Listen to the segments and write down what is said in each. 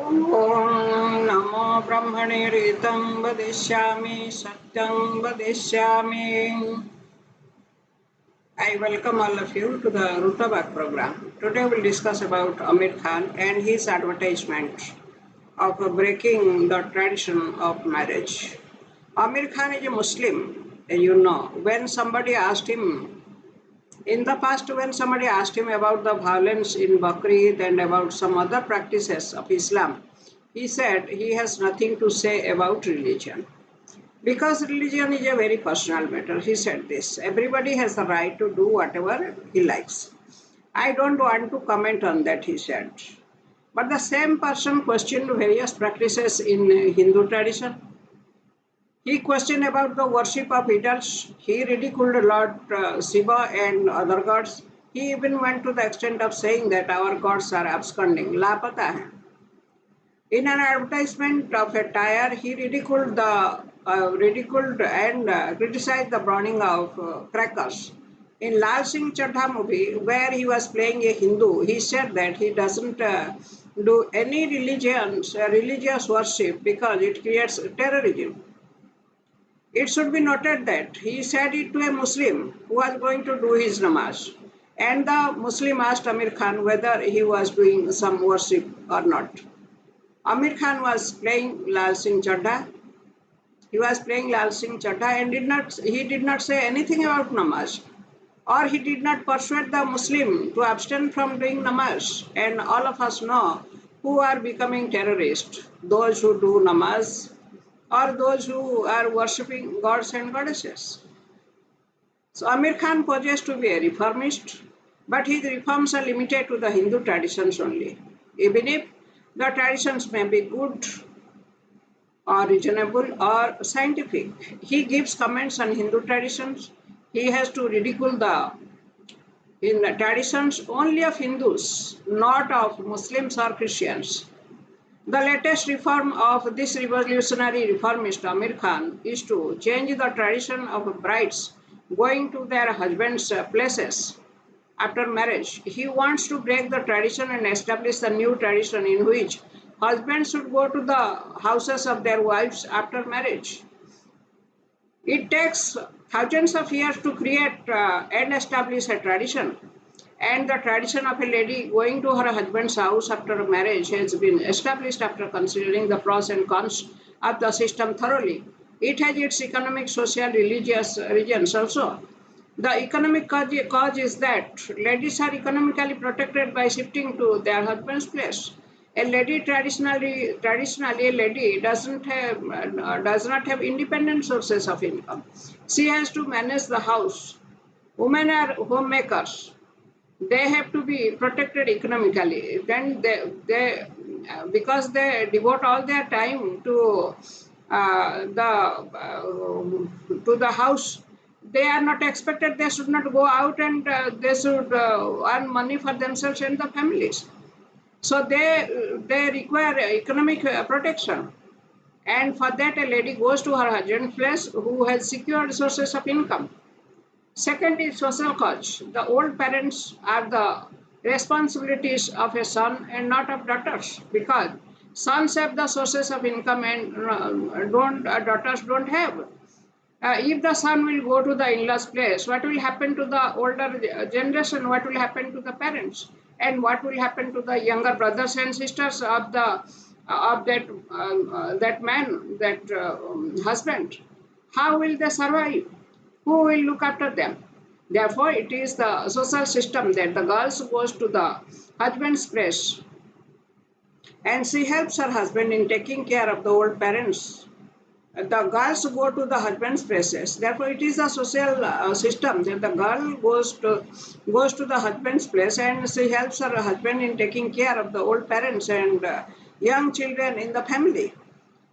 ॐ नमो ब्रह्मणे ऋतं वदिष्यामि सत्यं वदिष्यामि. I welcome all of you to the Rutabak program. Today we'll discuss about Amir Khan and his advertisement of breaking the tradition of marriage. Amir Khan is a Muslim, you know. In the past, when somebody asked him about the violence in Bakrid and about some other practices of Islam, he said he has nothing to say about religion. Because religion is a very personal matter, he said this. Everybody has the right to do whatever he likes. I don't want to comment on that, he said. But the same person questioned various practices in Hindu tradition. He questioned about the worship of idols. He ridiculed Lord Shiva and other gods. He even went to the extent of saying that our gods are absconding. Lapata hai. In an advertisement of a tire, he ridiculed and criticized the burning of crackers. In Lal Singh Chaddha movie, where he was playing a Hindu, he said that he doesn't do any religious worship because it creates terrorism. It should be noted that he said it to a Muslim who was going to do his namaz. And the Muslim asked Amir Khan whether he was doing some worship or not. Amir Khan was playing Lal Singh Chaddha. He was playing Lal Singh Chaddha and he did not say anything about namaz. Or he did not persuade the Muslim to abstain from doing namaz. And all of us know who are becoming terrorists. Those who do namaz or those who are worshipping gods and goddesses. So Amir Khan poses to be a reformist, but his reforms are limited to the Hindu traditions only. Even if the traditions may be good or reasonable or scientific, he gives comments on Hindu traditions. He has to ridicule in the traditions only of Hindus, not of Muslims or Christians. The latest reform of this revolutionary reformist Amir Khan is to change the tradition of brides going to their husbands' places after marriage. He wants to break the tradition and establish a new tradition in which husbands should go to the houses of their wives after marriage. It takes thousands of years to create and establish a tradition. And the tradition of a lady going to her husband's house after marriage has been established after considering the pros and cons of the system thoroughly. It has its economic, social, religious reasons also. The economic cause is that ladies are economically protected by shifting to their husband's place. A lady traditionally a lady does not have independent sources of income. She has to manage the house. Women are homemakers. They have to be protected economically. Then they because they devote all their time to the house. They are not expected. They should not go out and they should earn money for themselves and the families. So they require economic protection. And for that, a lady goes to her husband's place who has secured sources of income. Second is social cause. The old parents are the responsibilities of a son and not of daughters because sons have the sources of income and daughters don't have. If the son will go to the in-laws place, what will happen to the older generation? What will happen to the parents? And what will happen to the younger brothers and sisters of that man, that husband? How will they survive? Who will look after them? Therefore, it is the social system that the girl goes to the husband's place and she helps her husband in taking care of the old parents. The girls go to the husband's places. Therefore, it is a social system that the girl goes to the husband's place and she helps her husband in taking care of the old parents and young children in the family.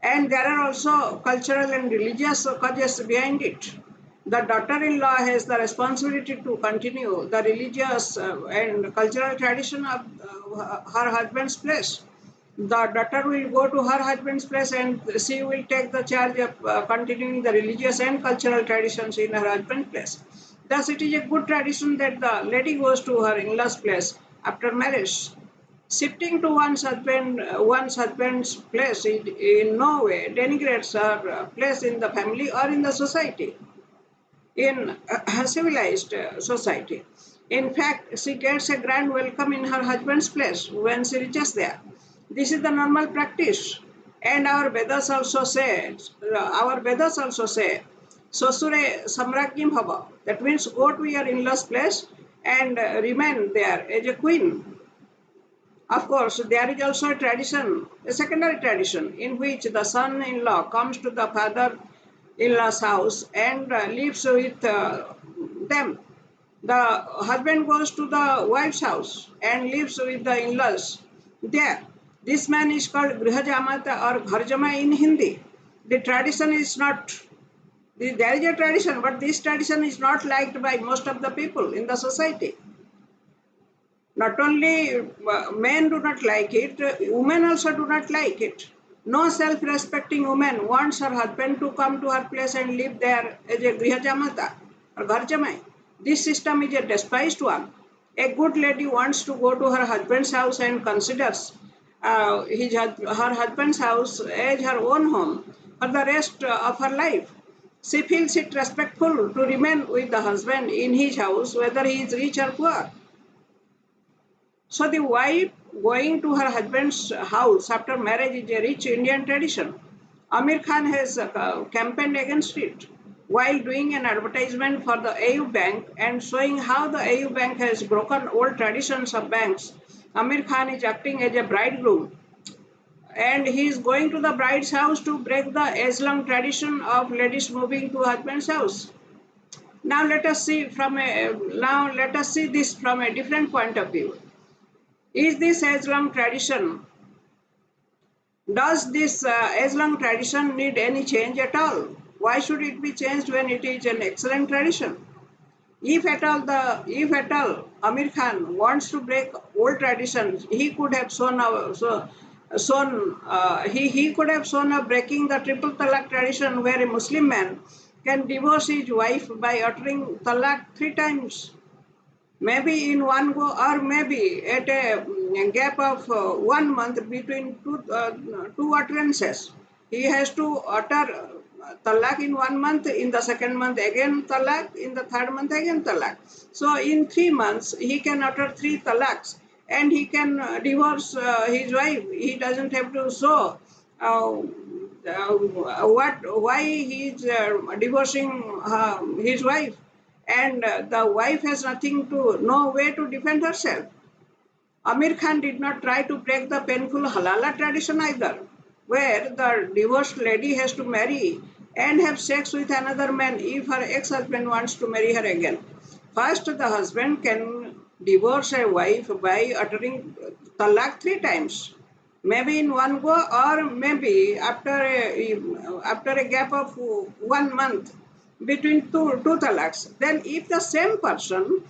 And there are also cultural and religious causes behind it. The daughter-in-law has the responsibility to continue the religious and cultural tradition of her husband's place. The daughter will go to her husband's place and she will take the charge of continuing the religious and cultural traditions in her husband's place. Thus, it is a good tradition that the lady goes to her in-laws place after marriage. Shifting to one's husband's place in no way denigrates her place in the family or in the society, in a civilized society. In fact, she gets a grand welcome in her husband's place when she reaches there. This is the normal practice. And our Vedas also say, Sosure Samrajyam Bhava. That means go to your in-laws place and remain there as a queen. Of course, there is also a tradition, a secondary tradition, in which the son in law comes to the father in law's house and lives with them. The husband goes to the wife's house and lives with the in laws there. This man is called Grihajamata or Gharjama in Hindi. The tradition is not, there is a tradition, but this tradition is not liked by most of the people in the society. Not only men do not like it, women also do not like it. No self-respecting woman wants her husband to come to her place and live there as a grihajamata or gharjamai. This system is a despised one. A good lady wants to go to her husband's house and considers her husband's house as her own home for the rest of her life. She feels it respectful to remain with the husband in his house, whether he is rich or poor. So the wife going to her husband's house after marriage is a rich Indian tradition. Amir Khan has campaigned against it while doing an advertisement for the AU Bank and showing how the AU Bank has broken old traditions of banks. Amir Khan is acting as a bridegroom and he is going to the bride's house to break the age-long tradition of ladies moving to husband's house. Now let us see this from a different point of view. Is this age-long tradition? Does this age-long tradition need any change at all? Why should it be changed when it is an excellent tradition? If at all Amir Khan wants to break old traditions, he could have he could have shown a breaking the triple talaq tradition where a Muslim man can divorce his wife by uttering talaq 3 times, maybe in one go or maybe at a gap of 1 month between two utterances. He has to utter talak in 1 month, in the second month again talak, in the third month again talak. So in 3 months he can utter 3 talaks and he can divorce his wife. He doesn't have to show why he is divorcing his wife, and the wife has nothing to, no way to defend herself. Amir Khan did not try to break the painful halala tradition either, where the divorced lady has to marry and have sex with another man if her ex-husband wants to marry her again. First, the husband can divorce a wife by uttering talak 3 times, maybe in one go or maybe after a gap of 1 month between two talaks. Then if the same person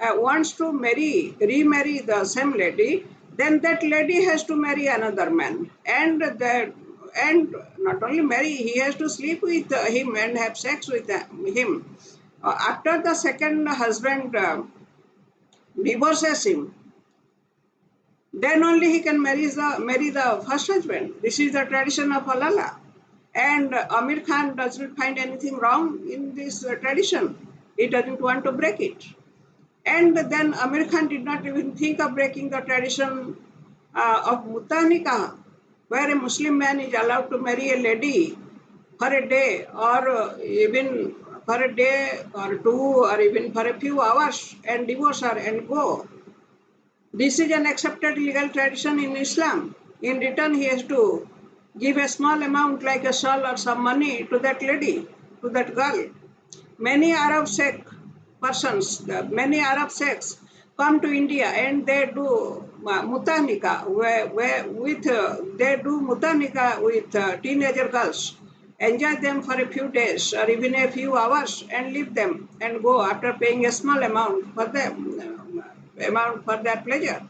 wants to remarry the same lady, then that lady has to marry another man, and not only marry, he has to sleep with him and have sex with him. After the second husband divorces him, then only he can marry the first husband. This is the tradition of halala. And Amir Khan doesn't find anything wrong in this tradition. He doesn't want to break it. And then Amir Khan did not even think of breaking the tradition of Mutta Nikah, where a Muslim man is allowed to marry a lady for a day or even for a day or two or even for a few hours and divorce her and go. This is an accepted legal tradition in Islam. In return, he has to give a small amount like a shawl or some money to that lady, to that girl. Many Arab sect many Arab sects come to India and they do mutanika, they do mutanika with teenager girls, enjoy them for a few days or even a few hours and leave them and go after paying a small amount for them, amount for their pleasure.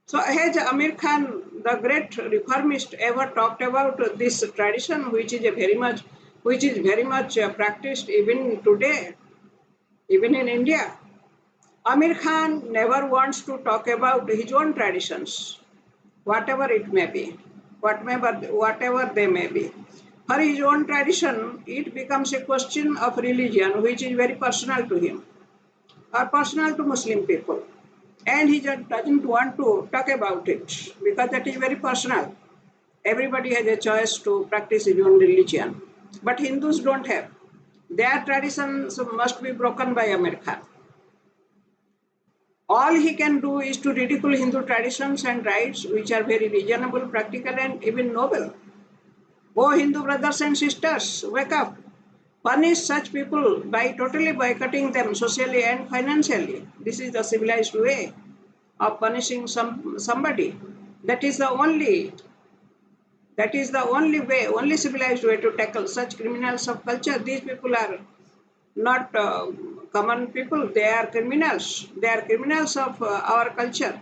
So has Amir Khan, the great reformist, ever talked about this tradition, which is very much practiced even today, even in India? Amir Khan never wants to talk about his own traditions, whatever it may be, whatever they may be. For his own tradition, it becomes a question of religion which is very personal to him or personal to Muslim people. And he just doesn't want to talk about it because that is very personal. Everybody has a choice to practice his own religion. But Hindus don't have. Their traditions must be broken by America. All he can do is to ridicule Hindu traditions and rites, which are very reasonable, practical, and even noble. Oh, Hindu brothers and sisters, wake up. Punish such people by totally boycotting them socially and financially. This is the civilized way of punishing somebody. That is the only that is the only way, only civilized way to tackle such criminals of culture. These people are not common people. They are criminals. They are criminals of our culture.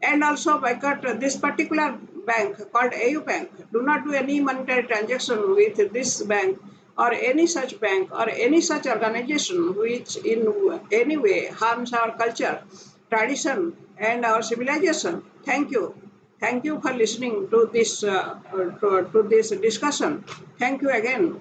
And also boycott this particular bank called AU Bank. Do not do any monetary transaction with this bank or any such bank or any such organization which in any way harms our culture, tradition, and our civilization. Thank you. Thank you for listening to this this discussion. Thank you again.